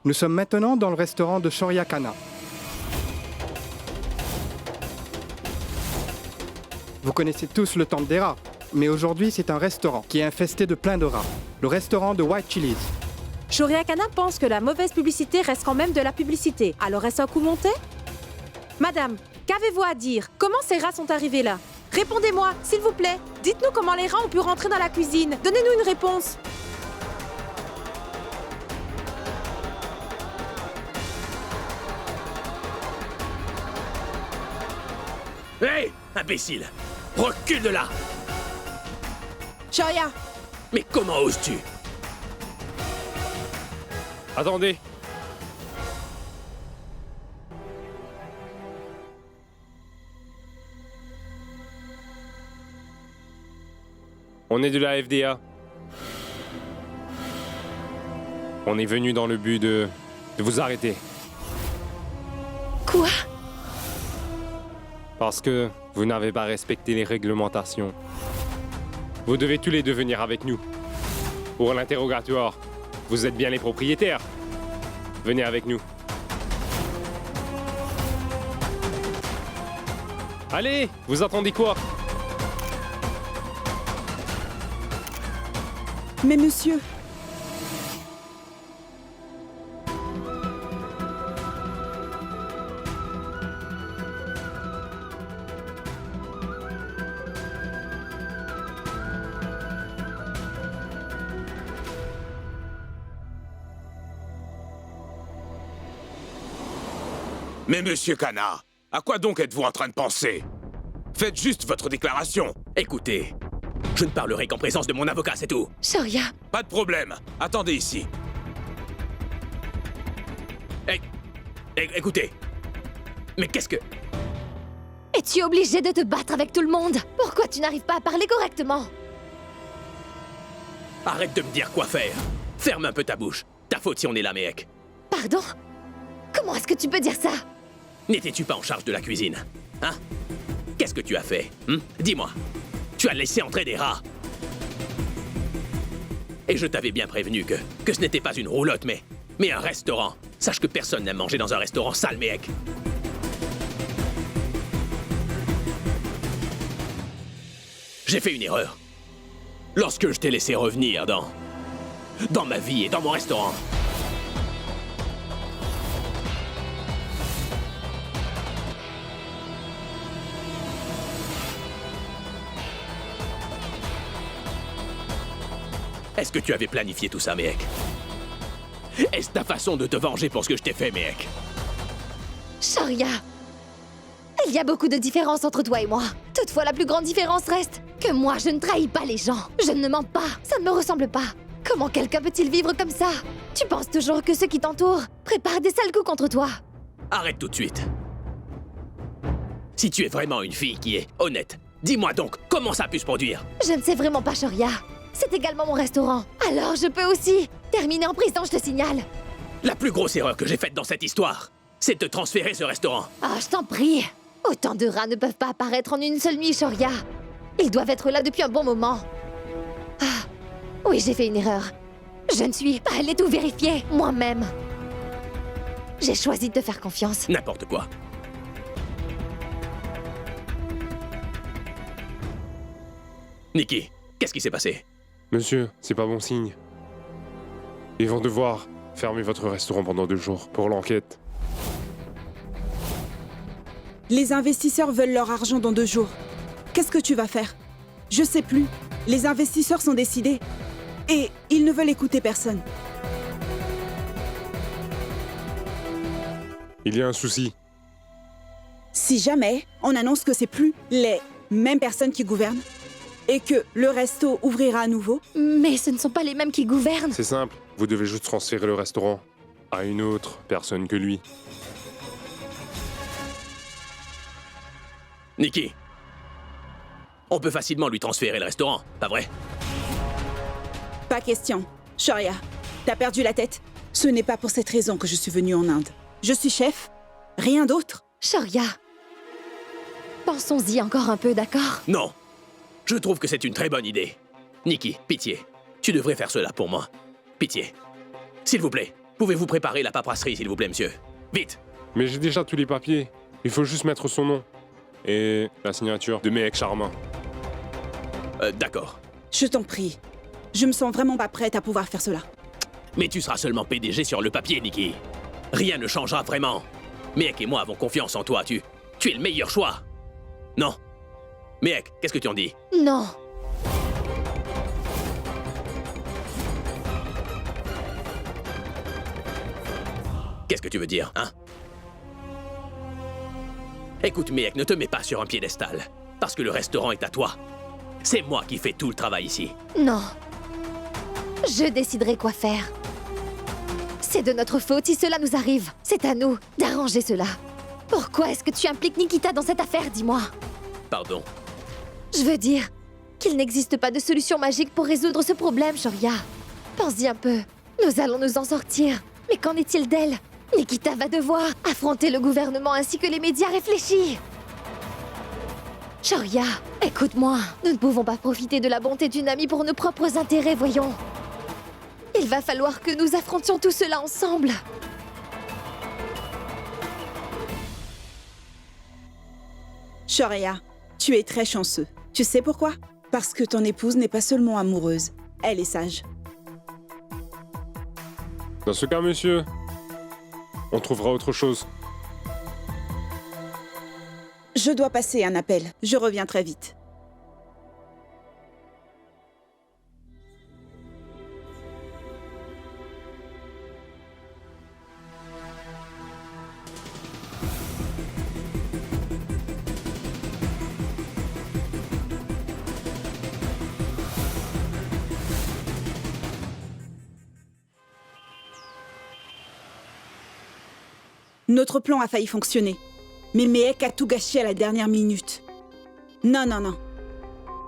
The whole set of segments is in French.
Nous sommes maintenant dans le restaurant de Shoria Kana. Vous connaissez tous le temple des rats, mais aujourd'hui c'est un restaurant qui est infesté de plein de rats. Le restaurant de White Chili's. Shoria Kana pense que la mauvaise publicité reste quand même de la publicité. Alors est-ce un coup monté? Madame, qu'avez-vous à dire? Comment ces rats sont arrivés là? Répondez-moi, s'il vous plaît. Dites-nous comment les rats ont pu rentrer dans la cuisine. Donnez-nous une réponse. Hé, imbécile! Recule de là! Shoria! Mais comment oses-tu? Attendez. On est de la FDA. On est venu dans le but de vous arrêter. Quoi? Parce que vous n'avez pas respecté les réglementations. Vous devez tous les deux venir avec nous. Pour l'interrogatoire, vous êtes bien les propriétaires. Venez avec nous. Allez, vous attendez quoi? Mais monsieur... Mais monsieur Kana, à quoi donc êtes-vous en train de penser? Faites juste votre déclaration. Écoutez, je ne parlerai qu'en présence de mon avocat, c'est tout. Shoria, Pas de problème. Attendez ici. Écoutez. Mais qu'est-ce que... es-tu obligé de te battre avec tout le monde? Pourquoi tu n'arrives pas à parler correctement? Arrête de me dire quoi faire. Ferme un peu ta bouche. Ta faute si on est là, mec. Pardon? Comment est-ce que tu peux dire ça? N'étais-tu pas en charge de la cuisine? Hein? Qu'est-ce que tu as fait? Dis-moi. Tu as laissé entrer des rats. Et je t'avais bien prévenu que ce n'était pas une roulotte, mais un restaurant. Sache que personne n'aime manger dans un restaurant sale, mec. J'ai fait une erreur. Lorsque je t'ai laissé revenir dans ma vie et dans mon restaurant. Est-ce que tu avais planifié tout ça, mec? Est-ce ta façon de te venger pour ce que je t'ai fait, mec? Shoria, il y a beaucoup de différences entre toi et moi. Toutefois, la plus grande différence reste que moi, je ne trahis pas les gens. Je ne mens pas, ça ne me ressemble pas. Comment quelqu'un peut-il vivre comme ça? Tu penses toujours que ceux qui t'entourent préparent des sales coups contre toi. Arrête tout de suite. Si tu es vraiment une fille qui est honnête, dis-moi donc comment ça a pu se produire? Je ne sais vraiment pas, Shoria. C'est également mon restaurant. Alors je peux aussi terminer en prison, je te signale. La plus grosse erreur que j'ai faite dans cette histoire, c'est de te transférer ce restaurant. Ah, je t'en prie. Autant de rats ne peuvent pas apparaître en une seule nuit, Shoria. Ils doivent être là depuis un bon moment. Ah, oui, j'ai fait une erreur. Je ne suis pas allée tout vérifier, moi-même. J'ai choisi de te faire confiance. N'importe quoi. Nikki, qu'est-ce qui s'est passé? Monsieur, c'est pas bon signe. Ils vont devoir fermer votre restaurant pendant 2 jours pour l'enquête. Les investisseurs veulent leur argent dans 2 jours. Qu'est-ce que tu vas faire? Je sais plus. Les investisseurs sont décidés. Et ils ne veulent écouter personne. Il y a un souci. Si jamais on annonce que c'est plus les mêmes personnes qui gouvernent et que le resto ouvrira à nouveau, Mais ce ne sont pas les mêmes qui gouvernent. C'est simple, vous devez juste transférer le restaurant à une autre personne que lui. Nikki, on peut facilement lui transférer le restaurant, pas vrai? pas question. Shoria, t'as perdu la tête? Ce n'est pas pour cette raison que je suis venue en Inde. Je suis chef, rien d'autre. Shoria, pensons-y encore un peu, d'accord? Non. Je trouve que c'est une très bonne idée. Nikki, pitié. Tu devrais faire cela pour moi. Pitié. S'il vous plaît. Pouvez-vous préparer la paperasserie, s'il vous plaît, monsieur? Vite! Mais j'ai déjà tous les papiers. Il faut juste mettre son nom. Et la signature de Mehek Sharma. D'accord. Je t'en prie. Je me sens vraiment pas prête à pouvoir faire cela. Mais tu seras seulement PDG sur le papier, Nikki. Rien ne changera vraiment. Mehek et moi avons confiance en toi, tu es le meilleur choix. Non. Mehek, qu'est-ce que tu en dis? Non. Qu'est-ce que tu veux dire, hein? Écoute, Mehek, ne te mets pas sur un piédestal. Parce que le restaurant est à toi. C'est moi qui fais tout le travail ici. Non. Je déciderai quoi faire. C'est de notre faute si cela nous arrive. C'est à nous d'arranger cela. Pourquoi est-ce que tu impliques Nikita dans cette affaire, dis-moi? Pardon. Je veux dire qu'il n'existe pas de solution magique pour résoudre ce problème, Shoria. Pense-y un peu. Nous allons nous en sortir. Mais qu'en est-il d'elle? Nikita va devoir affronter le gouvernement ainsi que les médias réfléchis. Shoria, écoute-moi. Nous ne pouvons pas profiter de la bonté d'une amie pour nos propres intérêts, voyons. Il va falloir que nous affrontions tout cela ensemble. Shoria, tu es très chanceux. Tu sais pourquoi? Parce que ton épouse n'est pas seulement amoureuse, elle est sage. Dans ce cas, monsieur, on trouvera autre chose. Je dois passer un appel. Je reviens très vite. Notre plan a failli fonctionner. Mais Mehek a tout gâché à la dernière minute. Non, non, non.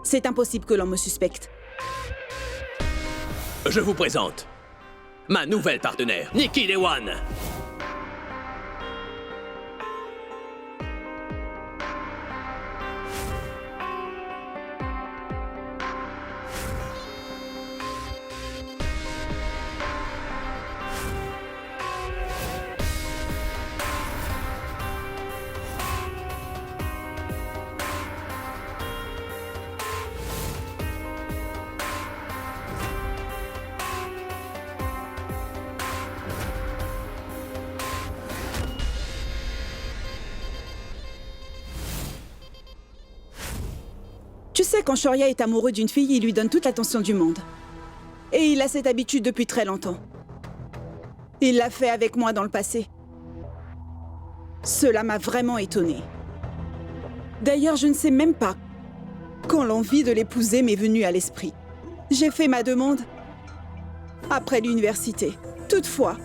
C'est impossible que l'on me suspecte. Je vous présente ma nouvelle partenaire, Nikki Lewan. Tu sais, quand Shoria est amoureux d'une fille, il lui donne toute l'attention du monde. Et il a cette habitude depuis très longtemps. Il l'a fait avec moi dans le passé. Cela m'a vraiment étonnée. D'ailleurs, je ne sais même pas quand l'envie de l'épouser m'est venue à l'esprit. J'ai fait ma demande après l'université. Toutefois,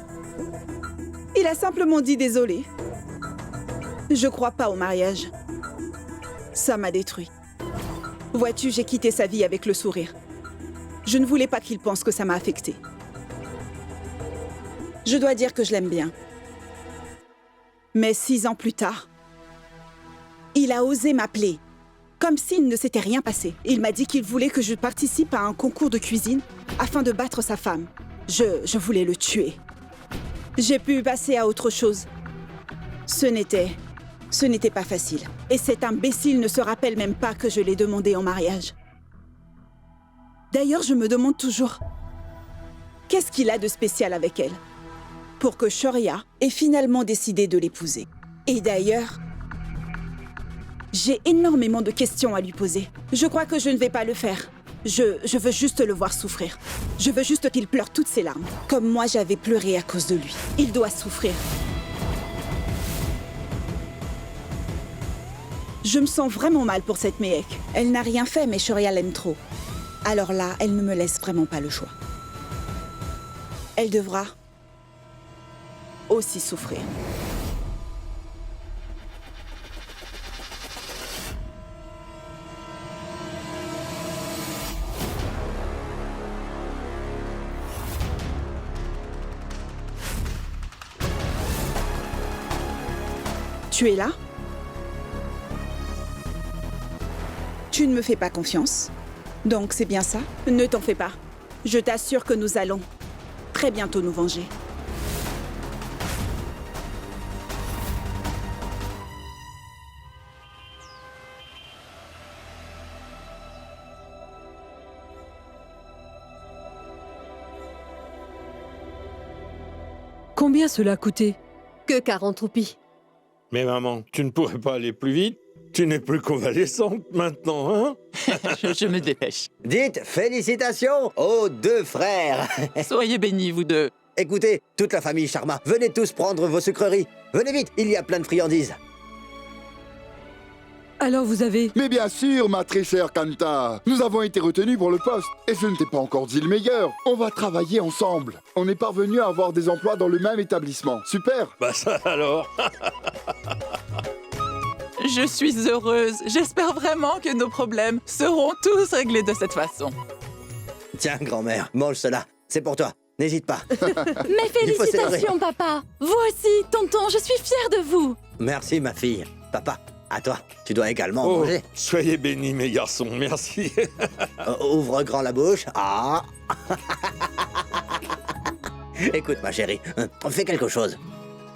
il a simplement dit désolé. Je crois pas au mariage. Ça m'a détruit. Vois-tu, j'ai quitté sa vie avec le sourire. Je ne voulais pas qu'il pense que ça m'a affectée. Je dois dire que je l'aime bien. Mais 6 ans plus tard, il a osé m'appeler, comme s'il ne s'était rien passé. Il m'a dit qu'il voulait que je participe à un concours de cuisine afin de battre sa femme. Je voulais le tuer. J'ai pu passer à autre chose. Ce n'était pas facile. Et cet imbécile ne se rappelle même pas que je l'ai demandé en mariage. D'ailleurs, je me demande toujours, qu'est-ce qu'il a de spécial avec elle pour que Shoria ait finalement décidé de l'épouser. Et d'ailleurs, j'ai énormément de questions à lui poser. Je crois que je ne vais pas le faire. Je veux juste le voir souffrir. Je veux juste qu'il pleure toutes ses larmes, comme moi j'avais pleuré à cause de lui. Il doit souffrir. Je me sens vraiment mal pour cette Mehek. Elle n'a rien fait, mais Shoria l'aime trop. Alors là, elle ne me laisse vraiment pas le choix. Elle devra aussi souffrir. Tu es là? Tu ne me fais pas confiance. Donc c'est bien ça? Ne t'en fais pas. Je t'assure que nous allons très bientôt nous venger. Combien cela a coûté? Que 40 roupies. Mais maman, tu ne pourrais pas aller plus vite? Tu n'es plus convalescente maintenant, hein? Je me dépêche. Dites félicitations aux deux frères. Soyez bénis, vous deux. Écoutez, toute la famille Sharma, venez tous prendre vos sucreries. Venez vite, il y a plein de friandises. Alors vous avez... Mais bien sûr, ma très chère Kanta, nous avons été retenus pour le poste. Et je ne t'ai pas encore dit le meilleur. On va travailler ensemble. On est parvenu à avoir des emplois dans le même établissement. Super. Bah ça alors. Je suis heureuse. J'espère vraiment que nos problèmes seront tous réglés de cette façon. Tiens, grand-mère, mange cela. C'est pour toi. N'hésite pas. Mais Il faut félicitations, papa! Vous aussi, tonton, je suis fière de vous! Merci, ma fille. Papa, à toi. Tu dois également Oh, manger. soyez bénis, mes garçons. Merci. Ouvre grand la bouche. Ah. Écoute, ma chérie, fais quelque chose.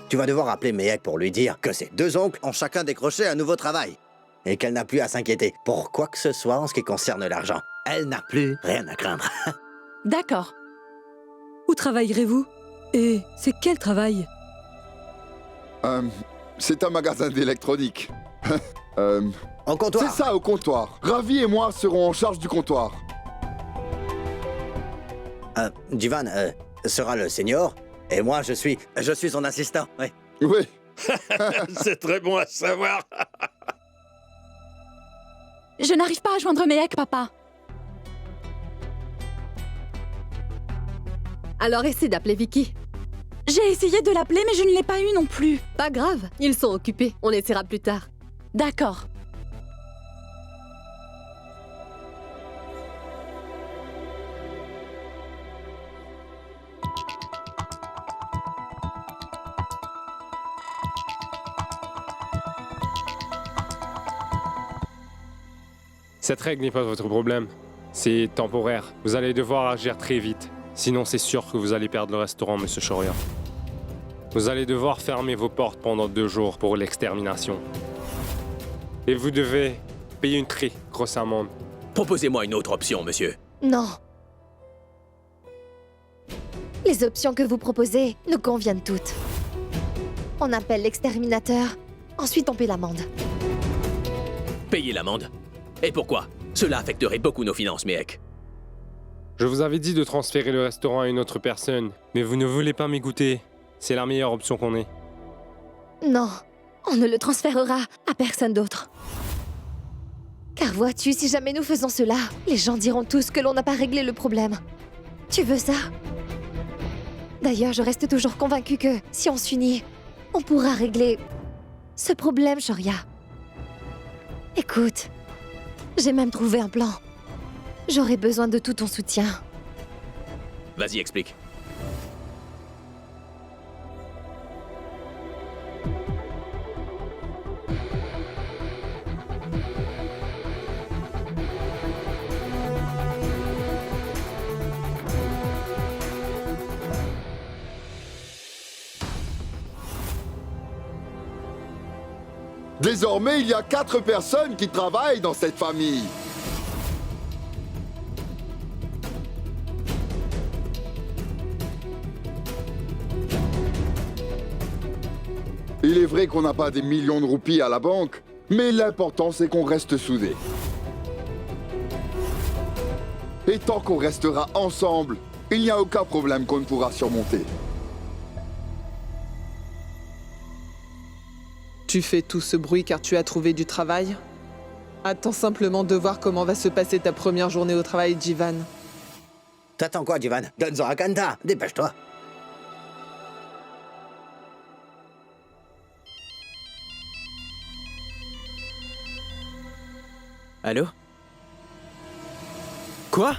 Tu vas devoir appeler Mehek pour lui dire que ses deux oncles ont chacun décroché un nouveau travail. Et qu'elle n'a plus à s'inquiéter pour quoi que ce soit en ce qui concerne l'argent. Elle n'a plus rien à craindre. D'accord. Où travaillerez-vous? Et c'est quel travail? C'est un magasin d'électronique. Au comptoir. C'est ça, au comptoir. Ravi et moi serons en charge du comptoir. Jivan sera le senior et moi je suis son assistant. Oui. Oui. C'est très bon à savoir. Je n'arrive pas à joindre Mehek, papa. Alors essaie d'appeler Vicky. J'ai essayé de l'appeler, mais je ne l'ai pas eu non plus. Pas grave, ils sont occupés. On essaiera plus tard. D'accord. Cette règle n'est pas votre problème. C'est temporaire. Vous allez devoir agir très vite. Sinon, c'est sûr que vous allez perdre le restaurant, Monsieur Shoria. Vous allez devoir fermer vos portes pendant 2 jours pour l'extermination. Et vous devez payer une très grosse amende. Proposez-moi une autre option, monsieur. Non. Les options que vous proposez nous conviennent toutes. On appelle l'exterminateur, ensuite on paie l'amende. Payez l'amende. Et pourquoi? Cela affecterait beaucoup nos finances, Mehek. Je vous avais dit de transférer le restaurant à une autre personne, mais vous ne voulez pas m'écouter. C'est la meilleure option qu'on ait. Non, on ne le transférera à personne d'autre. Car vois-tu, si jamais nous faisons cela, les gens diront tous que l'on n'a pas réglé le problème. Tu veux ça? D'ailleurs, je reste toujours convaincue que, si on s'unit, on pourra régler ce problème, Shoria. Écoute, j'ai même trouvé un plan. J'aurai besoin de tout ton soutien. Vas-y, explique. Désormais, il y a 4 personnes qui travaillent dans cette famille. Il est vrai qu'on n'a pas des millions de roupies à la banque, mais l'important c'est qu'on reste soudés. Et tant qu'on restera ensemble, il n'y a aucun problème qu'on ne pourra surmonter. Tu fais tout ce bruit car tu as trouvé du travail? Attends simplement de voir comment va se passer ta première journée au travail, Jivan. T'attends quoi, Jivan? Donne-en à Kanta. Dépêche-toi. Allô? Quoi?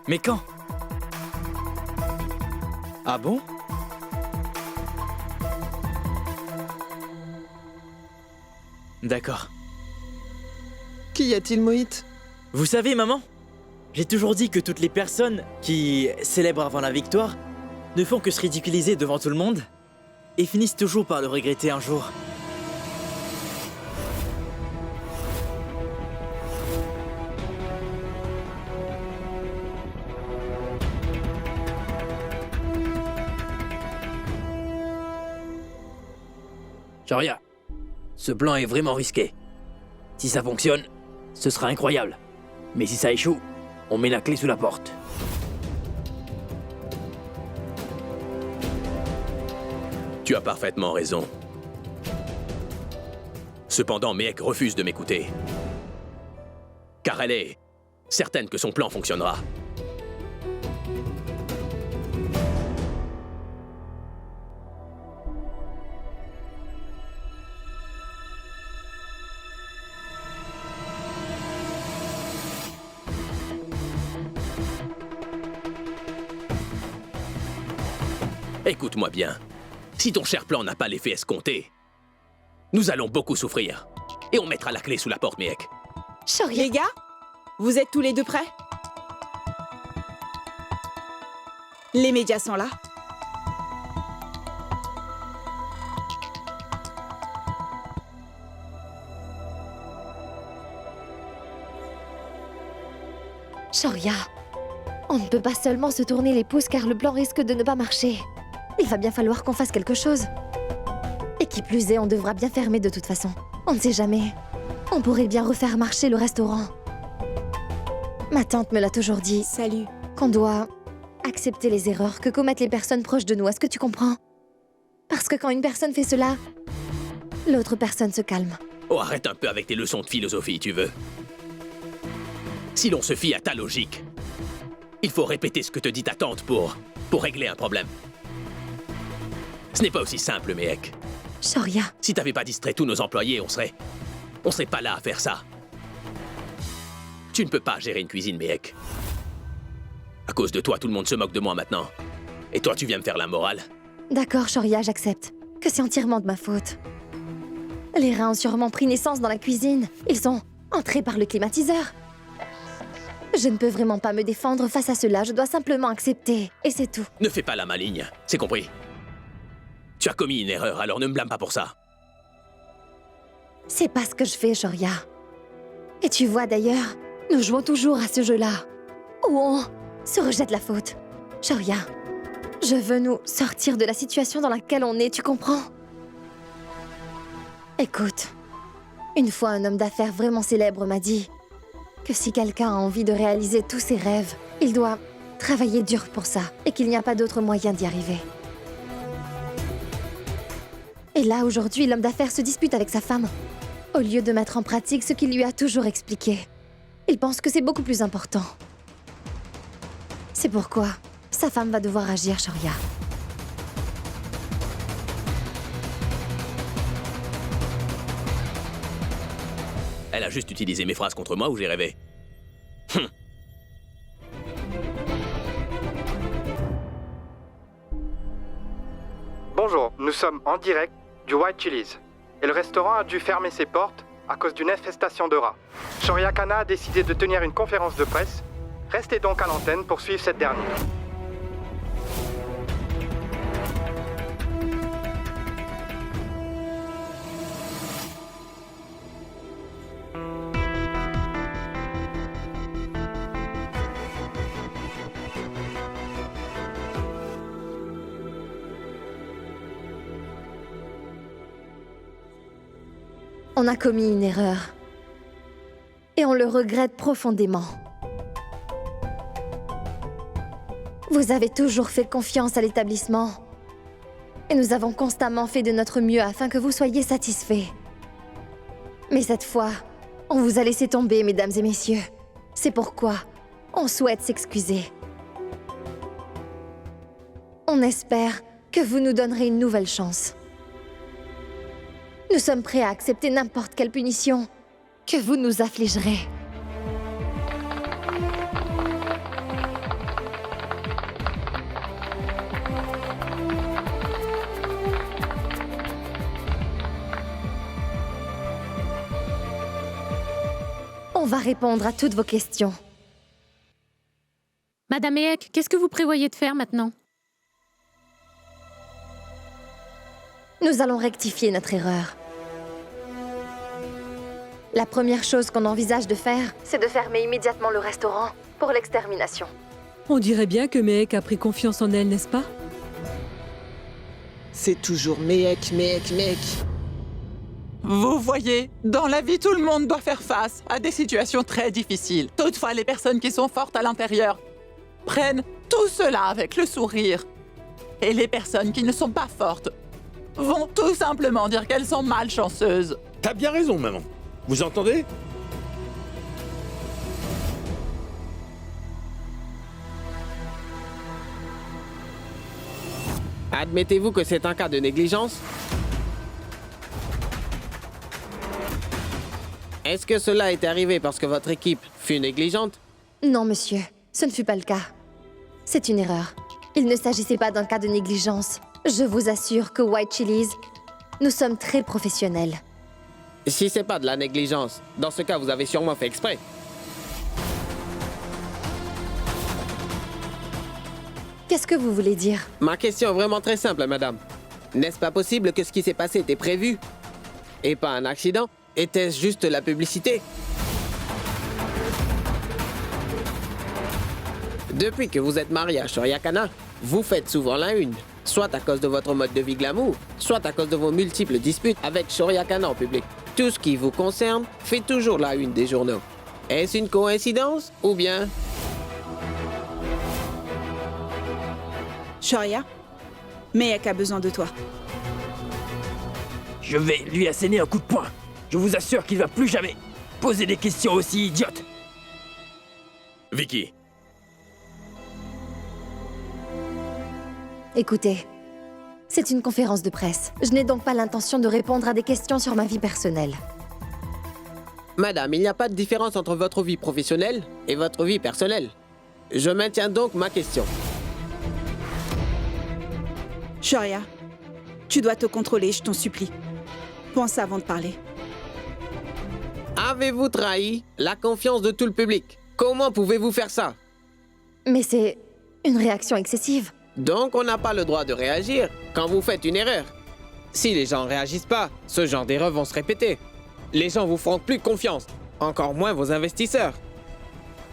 Mais quand? Ah bon? D'accord. Qu'y a-t-il, Mohit? Vous savez, maman, j'ai toujours dit que toutes les personnes qui célèbrent avant la victoire ne font que se ridiculiser devant tout le monde et finissent toujours par le regretter un jour. Sharia, ce plan est vraiment risqué. Si ça fonctionne, ce sera incroyable. Mais si ça échoue, on met la clé sous la porte. Tu as parfaitement raison. Cependant, Mehek refuse de m'écouter. Car elle est certaine que son plan fonctionnera. Écoute-moi bien. Si ton cher plan n'a pas l'effet escompté, nous allons beaucoup souffrir. Et on mettra la clé sous la porte, Mehek. Les gars, vous êtes tous les deux prêts? Les médias sont là. Sharia, on ne peut pas seulement se tourner les pouces car le plan risque de ne pas marcher. Il va bien falloir qu'on fasse quelque chose. Et qui plus est, on devra bien fermer de toute façon. On ne sait jamais. On pourrait bien refaire marcher le restaurant. Ma tante me l'a toujours dit. Salut. Qu'on doit accepter les erreurs que commettent les personnes proches de nous. Est-ce que tu comprends? Parce que quand une personne fait cela, l'autre personne se calme. Oh, arrête un peu avec tes leçons de philosophie, tu veux. Si l'on se fie à ta logique, il faut répéter ce que te dit ta tante pour régler un problème. Ce n'est pas aussi simple, Mehek. Sharia. Si t'avais pas distrait tous nos employés, on serait pas là à faire ça. Tu ne peux pas gérer une cuisine, Mehek. À cause de toi, tout le monde se moque de moi maintenant. Et toi, tu viens me faire la morale? D'accord, Sharia, j'accepte. Que c'est entièrement de ma faute. Les rats ont sûrement pris naissance dans la cuisine. Ils sont entrés par le climatiseur. Je ne peux vraiment pas me défendre face à cela. Je dois simplement accepter. Et c'est tout. Ne fais pas la maligne, c'est compris? Tu as commis une erreur, alors ne me blâme pas pour ça. C'est pas ce que je fais, Sharia. Et tu vois d'ailleurs, nous jouons toujours à ce jeu-là, où on se rejette la faute. Sharia, je veux nous sortir de la situation dans laquelle on est, tu comprends? Écoute, une fois un homme d'affaires vraiment célèbre m'a dit que si quelqu'un a envie de réaliser tous ses rêves, il doit travailler dur pour ça, et qu'il n'y a pas d'autre moyen d'y arriver. Et là, aujourd'hui, l'homme d'affaires se dispute avec sa femme, au lieu de mettre en pratique ce qu'il lui a toujours expliqué. Il pense que c'est beaucoup plus important. C'est pourquoi sa femme va devoir agir, Sharia. Elle a juste utilisé mes phrases contre moi ou j'ai rêvé? Bonjour, nous sommes en direct du White Chili's. Et le restaurant a dû fermer ses portes à cause d'une infestation de rats. Sharia Khanna a décidé de tenir une conférence de presse. Restez donc à l'antenne pour suivre cette dernière. On a commis une erreur. Et on le regrette profondément. Vous avez toujours fait confiance à l'établissement. Et nous avons constamment fait de notre mieux afin que vous soyez satisfaits. Mais cette fois, on vous a laissé tomber, mesdames et messieurs. C'est pourquoi on souhaite s'excuser. On espère que vous nous donnerez une nouvelle chance. Nous sommes prêts à accepter n'importe quelle punition que vous nous affligerez. On va répondre à toutes vos questions. Madame Mehek, qu'est-ce que vous prévoyez de faire maintenant? Nous allons rectifier notre erreur. La première chose qu'on envisage de faire, c'est de fermer immédiatement le restaurant pour l'extermination. On dirait bien que Mehek a pris confiance en elle, n'est-ce pas? C'est toujours Mehek, Mehek, Mehek. Vous voyez, dans la vie, tout le monde doit faire face à des situations très difficiles. Toutefois, les personnes qui sont fortes à l'intérieur prennent tout cela avec le sourire. Et les personnes qui ne sont pas fortes vont tout simplement dire qu'elles sont malchanceuses. T'as bien raison, maman. Vous entendez? Admettez-vous que c'est un cas de négligence? Est-ce que cela est arrivé parce que votre équipe fut négligente? Non, monsieur, ce ne fut pas le cas. C'est une erreur. Il ne s'agissait pas d'un cas de négligence. Je vous assure que White Chili's, nous sommes très professionnels. Si c'est pas de la négligence, dans ce cas, vous avez sûrement fait exprès. Qu'est-ce que vous voulez dire? Ma question est vraiment très simple, madame. N'est-ce pas possible que ce qui s'est passé était prévu? Et pas un accident? Était-ce juste la publicité? Depuis que vous êtes marié à Shoria Kana, vous faites souvent la une. Soit à cause de votre mode de vie glamour, soit à cause de vos multiples disputes avec Shoria Kana en public. Tout ce qui vous concerne fait toujours la une des journaux. Est-ce une coïncidence ou bien... Shoria, Mehek a besoin de toi. Je vais lui asséner un coup de poing. Je vous assure qu'il va plus jamais poser des questions aussi idiotes. Vicky, Écoutez, c'est une conférence de presse. Je n'ai donc pas l'intention de répondre à des questions sur ma vie personnelle. Madame, il n'y a pas de différence entre votre vie professionnelle et votre vie personnelle. Je maintiens donc ma question. Shoria, tu dois te contrôler, je t'en supplie. Pense avant de parler. Avez-vous trahi la confiance de tout le public? Comment pouvez-vous faire ça? Mais c'est une réaction excessive. Donc on n'a pas le droit de réagir quand vous faites une erreur. Si les gens ne réagissent pas, ce genre d'erreurs vont se répéter. Les gens vous feront plus confiance, encore moins vos investisseurs.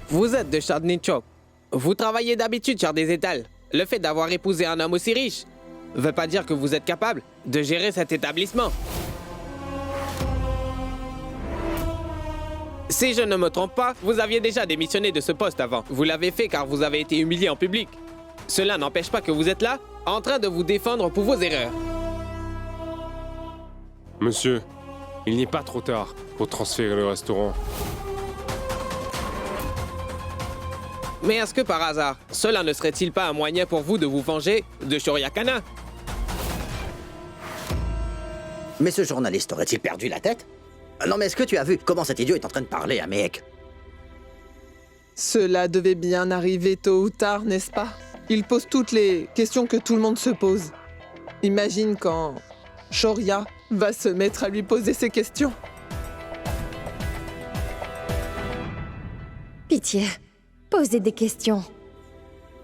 Vous êtes de Chardney Chok. Vous travaillez d'habitude sur des étals. Le fait d'avoir épousé un homme aussi riche veut pas dire que vous êtes capable de gérer cet établissement. Si je ne me trompe pas, vous aviez déjà démissionné de ce poste avant. Vous l'avez fait car vous avez été humilié en public. Cela n'empêche pas que vous êtes là, en train de vous défendre pour vos erreurs. Monsieur, il n'est pas trop tard pour transférer le restaurant. Mais est-ce que par hasard, cela ne serait-il pas un moyen pour vous de vous venger de Shoria Kana? Mais ce journaliste aurait-il perdu la tête? Non, mais est-ce que tu as vu comment cet idiot est en train de parler à Mehek? Cela devait bien arriver tôt ou tard, n'est-ce pas? Il pose toutes les questions que tout le monde se pose. Imagine quand Shoria va se mettre à lui poser ces questions. Pitié, posez des questions.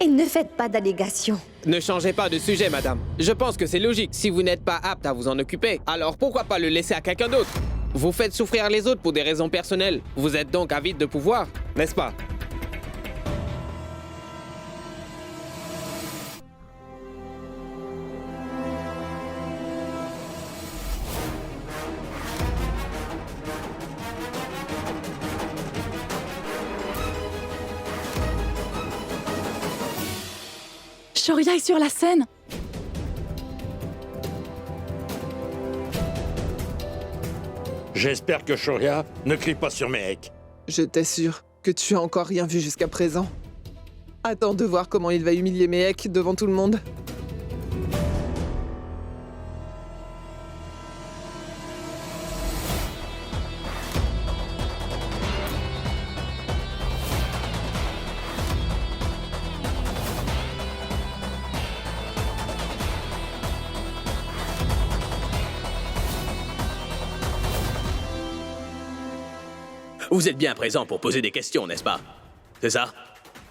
Et ne faites pas d'allégations. Ne changez pas de sujet, madame. Je pense que c'est logique. Si vous n'êtes pas apte à vous en occuper, alors pourquoi pas le laisser à quelqu'un d'autre? Vous faites souffrir les autres pour des raisons personnelles. Vous êtes donc avide de pouvoir, n'est-ce pas? Shoria est sur la scène. J'espère que Shoria ne crie pas sur Mehek. Je t'assure que tu as encore rien vu jusqu'à présent. Attends de voir comment il va humilier Mehek devant tout le monde. vous êtes bien présent pour poser des questions, n'est-ce pas? C'est ça?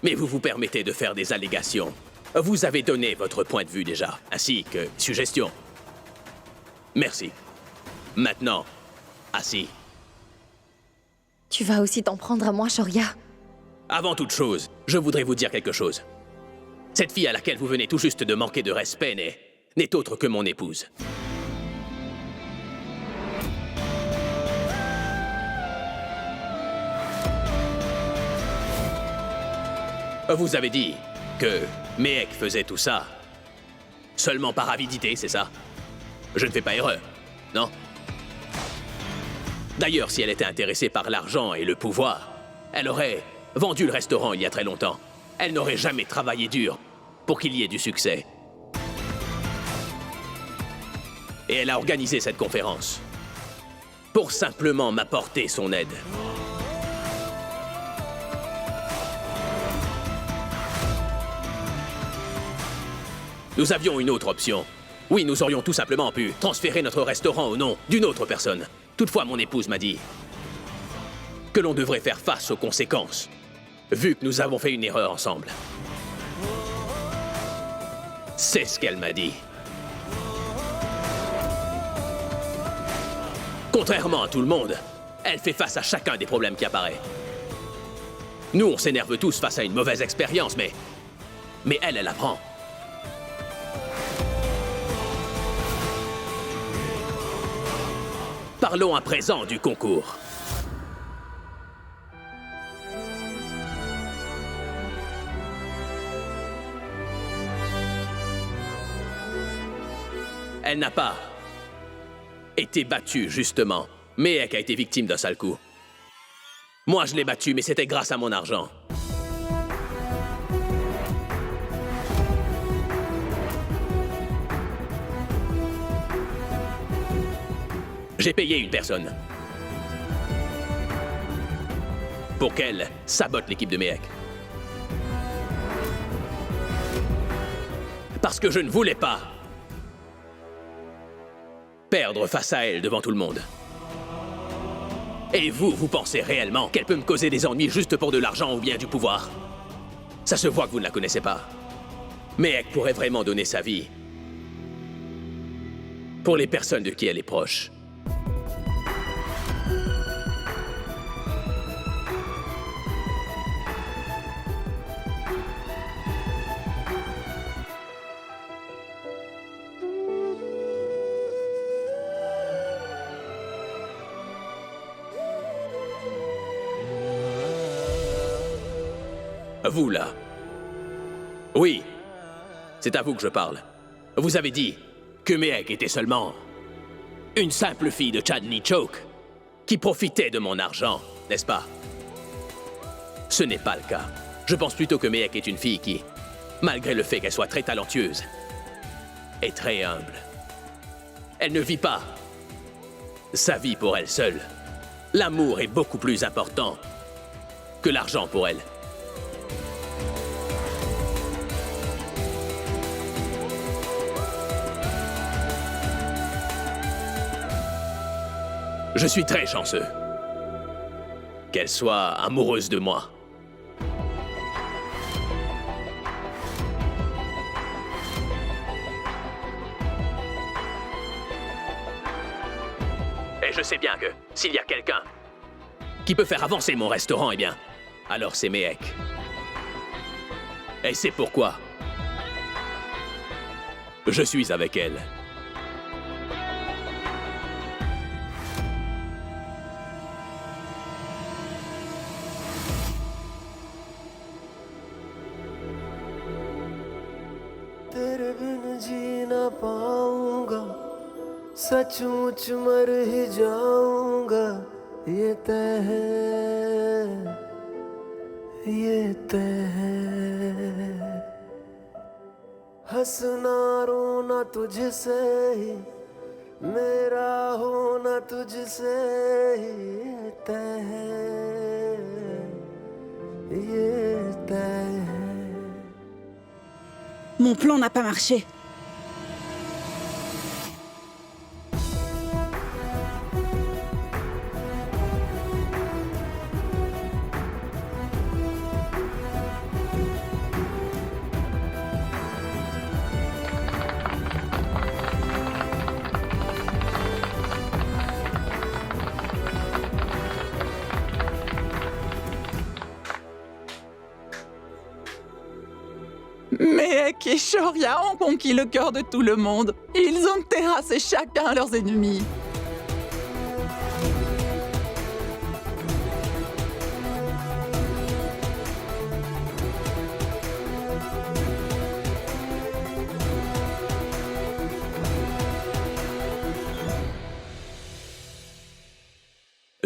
Mais vous vous permettez de faire des allégations. Vous avez donné votre point de vue déjà, ainsi que suggestions. Merci. Maintenant, assis. Tu vas aussi t'en prendre à moi, Shoria? Avant toute chose, je voudrais vous dire quelque chose. Cette fille à laquelle vous venez tout juste de manquer de respect n'est autre que mon épouse. Vous avez dit que Mehek faisait tout ça seulement par avidité, c'est ça? Je ne fais pas erreur, non? D'ailleurs, si elle était intéressée par l'argent et le pouvoir, elle aurait vendu le restaurant il y a très longtemps. Elle n'aurait jamais travaillé dur pour qu'il y ait du succès. Et elle a organisé cette conférence pour simplement m'apporter son aide. Nous avions une autre option. Oui, nous aurions tout simplement pu transférer notre restaurant au nom d'une autre personne. Toutefois, mon épouse m'a dit que l'on devrait faire face aux conséquences, vu que nous avons fait une erreur ensemble. C'est ce qu'elle m'a dit. Contrairement à tout le monde, elle fait face à chacun des problèmes qui apparaissent. Nous, on s'énerve tous face à une mauvaise expérience, mais elle apprend. Parlons à présent du concours. Elle n'a pas été battue, justement. Mehek a été victime d'un sale coup. Moi, je l'ai battue, mais c'était grâce à mon argent. J'ai payé une personne pour qu'elle sabote l'équipe de Mehek. Parce que je ne voulais pas perdre face à elle devant tout le monde. Et vous pensez réellement qu'elle peut me causer des ennuis juste pour de l'argent ou bien du pouvoir? Ça se voit que vous ne la connaissez pas. Mehek pourrait vraiment donner sa vie pour les personnes de qui elle est proche. Vous, là. Oui, c'est à vous que je parle. Vous avez dit que Mehek était seulement une simple fille de Chandni Chowk qui profitait de mon argent, n'est-ce pas? Ce n'est pas le cas. Je pense plutôt que Mehek est une fille qui, malgré le fait qu'elle soit très talentueuse, est très humble. Elle ne vit pas sa vie pour elle seule. L'amour est beaucoup plus important que l'argent pour elle. Je suis très chanceux qu'elle soit amoureuse de moi. Et je sais bien que s'il y a quelqu'un qui peut faire avancer mon restaurant, eh bien, alors c'est Mehek. Et c'est pourquoi je suis avec elle. तेरे बिन जी ना पाऊंगा सचमुच मर ही जाऊंगा ये तय है हंसना रोना तुझसे ही मेरा होना तुझसे ही तय है Mon plan n'a pas marché. Mehek et Shoria ont conquis le cœur de tout le monde. Ils ont terrassé chacun leurs ennemis.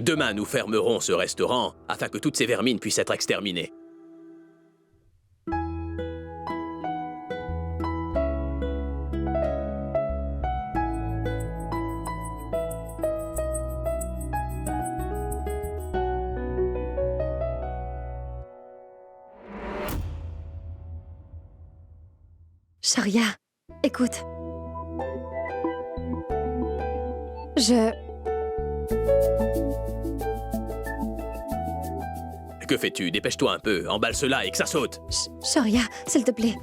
Demain, nous fermerons ce restaurant afin que toutes ces vermines puissent être exterminées. Sharia, écoute. Que fais-tu? Dépêche-toi un peu, emballe cela et que ça saute. Sharia, s'il te plaît,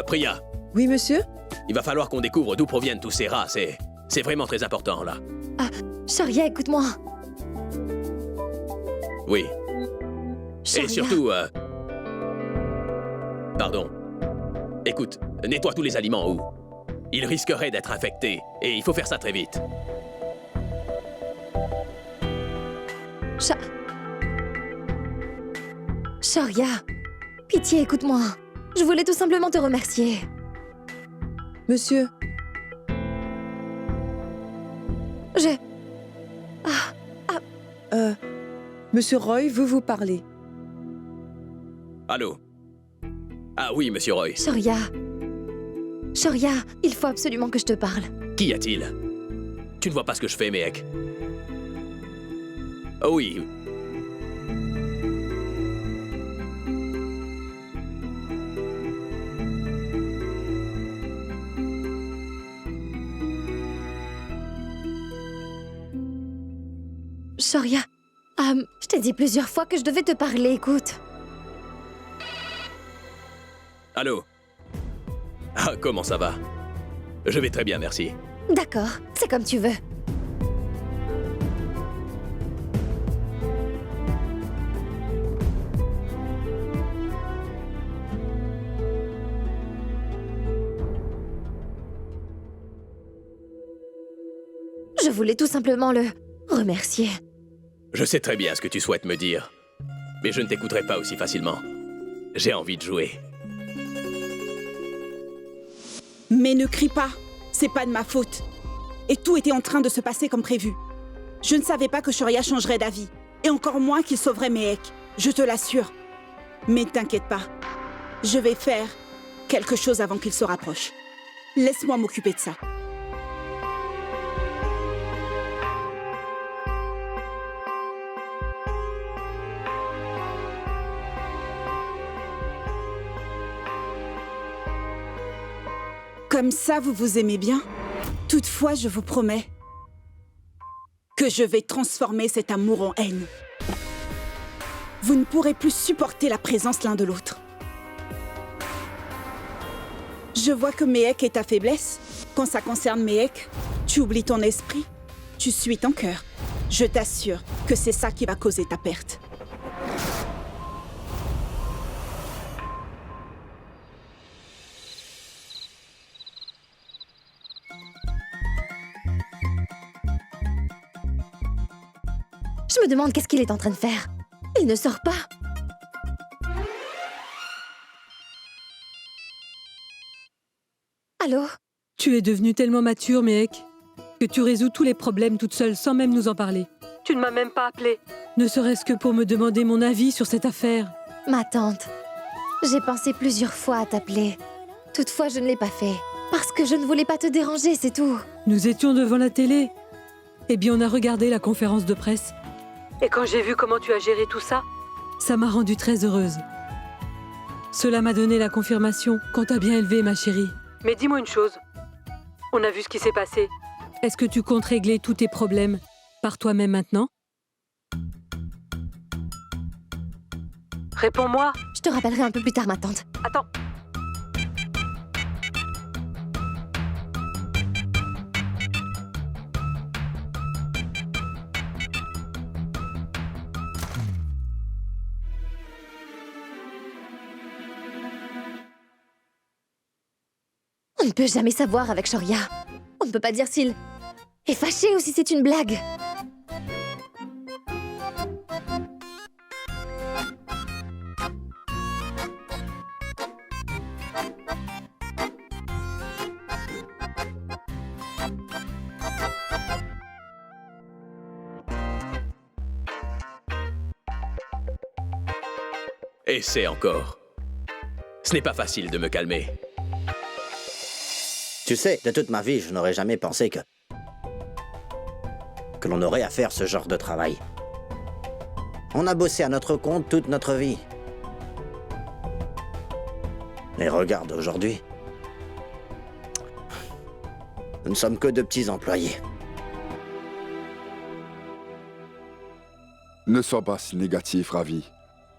Priya. Oui, monsieur? Il va falloir qu'on découvre d'où proviennent tous ces rats, c'est vraiment très important, là. Ah, Sharia, écoute-moi. Oui. Sharia. Et surtout, Pardon. Écoute, nettoie tous les aliments ou ils risqueraient d'être infectés, et il faut faire ça très vite. Sharia, pitié, écoute-moi. Je voulais tout simplement te remercier. Monsieur? Monsieur Roy veut vous parler. Allô? Ah oui, monsieur Roy. Sharia, il faut absolument que je te parle. Qu'y a-t-il? Tu ne vois pas ce que je fais, mec. Oh oui. Sharia, je t'ai dit plusieurs fois que je devais te parler, écoute. Allô? Ah, comment ça va? Je vais très bien, merci. D'accord, c'est comme tu veux. Je voulais tout simplement le remercier. Je sais très bien ce que tu souhaites me dire, mais je ne t'écouterai pas aussi facilement. J'ai envie de jouer. Mais ne crie pas, c'est pas de ma faute. Et tout était en train de se passer comme prévu. Je ne savais pas que Sharia changerait d'avis, et encore moins qu'il sauverait Mehek, je te l'assure. Mais t'inquiète pas, je vais faire quelque chose avant qu'il se rapproche. Laisse-moi m'occuper de ça. Comme ça, vous vous aimez bien? Toutefois, je vous promets que je vais transformer cet amour en haine. Vous ne pourrez plus supporter la présence l'un de l'autre. Je vois que Mehek est ta faiblesse. Quand ça concerne Mehek, tu oublies ton esprit, tu suis ton cœur. Je t'assure que c'est ça qui va causer ta perte. Je me demande qu'est-ce qu'il est en train de faire. Il ne sort pas. Allô? Tu es devenue tellement mature, Mehek, que tu résous tous les problèmes toute seule sans même nous en parler. Tu ne m'as même pas appelée. Ne serait-ce que pour me demander mon avis sur cette affaire. Ma tante, j'ai pensé plusieurs fois à t'appeler. Toutefois, je ne l'ai pas fait. Parce que je ne voulais pas te déranger, c'est tout. Nous étions devant la télé. Eh bien, on a regardé la conférence de presse. Et quand j'ai vu comment tu as géré tout ça, ça m'a rendue très heureuse. Cela m'a donné la confirmation qu'on t'a bien élevée, ma chérie. Mais dis-moi une chose. On a vu ce qui s'est passé. Est-ce que tu comptes régler tous tes problèmes par toi-même maintenant? Réponds-moi. Je te rappellerai un peu plus tard, ma tante. Attends. On ne peut jamais savoir avec Sharia. On ne peut pas dire s'il est fâché ou si c'est une blague. Essaie encore. Ce n'est pas facile de me calmer. Tu sais, de toute ma vie, je n'aurais jamais pensé que l'on aurait à faire ce genre de travail. On a bossé à notre compte toute notre vie. Et regarde aujourd'hui. Nous ne sommes que de petits employés. Ne sois pas si négatif, Ravi.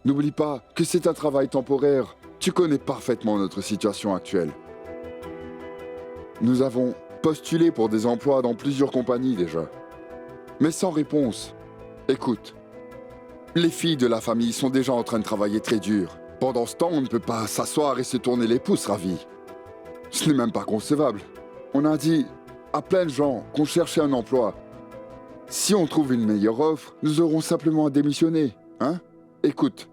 N'oublie pas que c'est un travail temporaire. Tu connais parfaitement notre situation actuelle. Nous avons postulé pour des emplois dans plusieurs compagnies déjà. Mais sans réponse. Écoute, les filles de la famille sont déjà en train de travailler très dur. Pendant ce temps, on ne peut pas s'asseoir et se tourner les pouces, Ravi. Ce n'est même pas concevable. On a dit à plein de gens qu'on cherchait un emploi. Si on trouve une meilleure offre, nous aurons simplement à démissionner, hein? Écoute,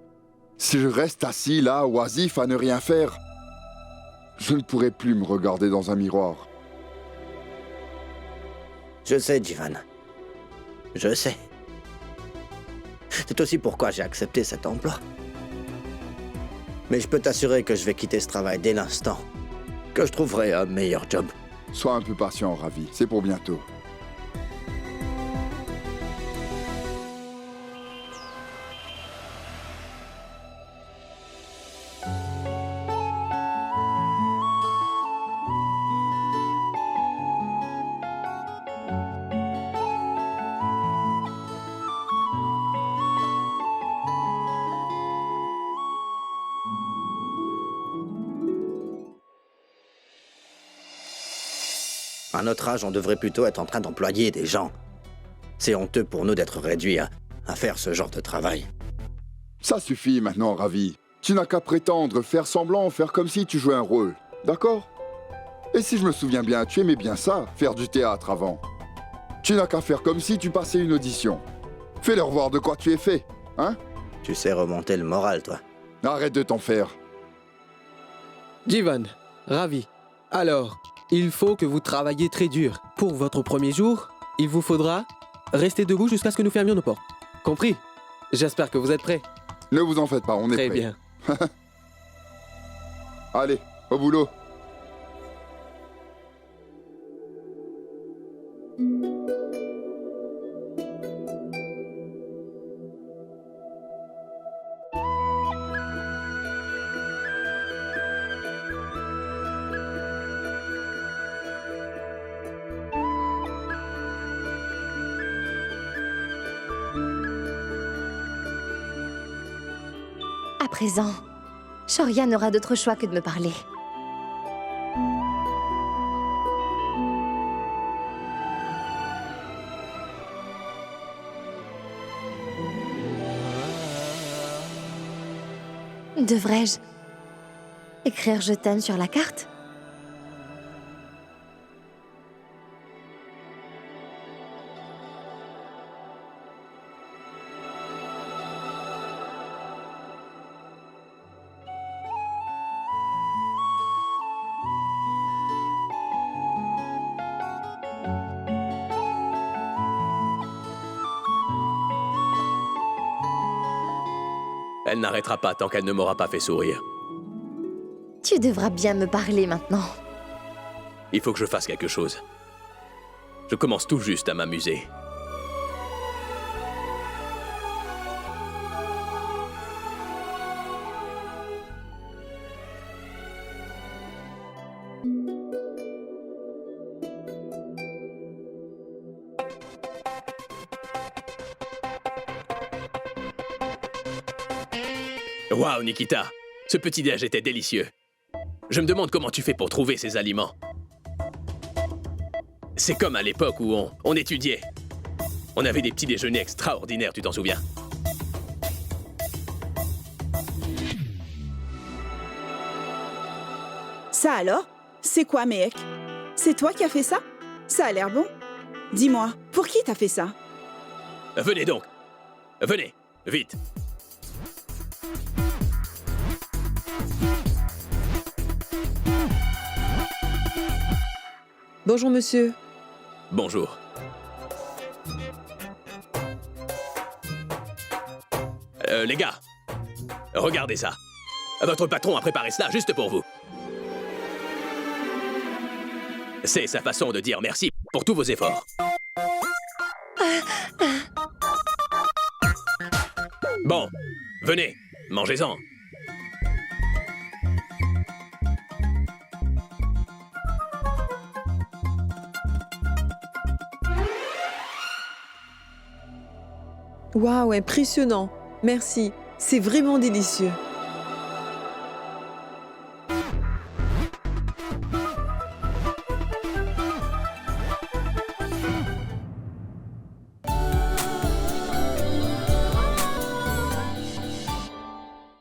si je reste assis là, oisif, à ne rien faire, je ne pourrai plus me regarder dans un miroir. Je sais, Jivan. Je sais. C'est aussi pourquoi j'ai accepté cet emploi. Mais je peux t'assurer que je vais quitter ce travail dès l'instant que je trouverai un meilleur job. Sois un peu patient, Ravi. C'est pour bientôt. À notre âge, on devrait plutôt être en train d'employer des gens. C'est honteux pour nous d'être réduits à faire ce genre de travail. Ça suffit maintenant, Ravi. Tu n'as qu'à prétendre, faire semblant, faire comme si tu jouais un rôle. D'accord? Et si je me souviens bien, tu aimais bien ça, faire du théâtre avant. Tu n'as qu'à faire comme si tu passais une audition. Fais-leur voir de quoi tu es fait, hein? Tu sais remonter le moral, toi. Arrête de t'en faire. Jivan, Ravi. Alors, il faut que vous travailliez très dur. Pour votre premier jour, il vous faudra rester debout jusqu'à ce que nous fermions nos portes. Compris? J'espère que vous êtes prêts. Ne vous en faites pas, on est prêts. Très bien. Allez, au boulot. À présent, Shoria n'aura d'autre choix que de me parler. Devrais-je écrire je t'aime sur la carte? Elle n'arrêtera pas tant qu'elle ne m'aura pas fait sourire. Tu devras bien me parler maintenant. Il faut que je fasse quelque chose. Je commence tout juste à m'amuser. Waouh, Nikita! Ce petit-déj était délicieux. Je me demande comment tu fais pour trouver ces aliments. C'est comme à l'époque où on étudiait. On avait des petits déjeuners extraordinaires, tu t'en souviens? Ça alors? C'est quoi, Mehek? C'est toi qui as fait ça? Ça a l'air bon. Dis-moi, pour qui t'as fait ça? Venez donc! Venez, vite! Bonjour, monsieur. Bonjour. Les gars, Regardez ça. Votre patron a préparé cela juste pour vous. C'est sa façon de dire merci pour tous vos efforts. Bon, venez, mangez-en. Waouh, impressionnant. Merci, c'est vraiment délicieux.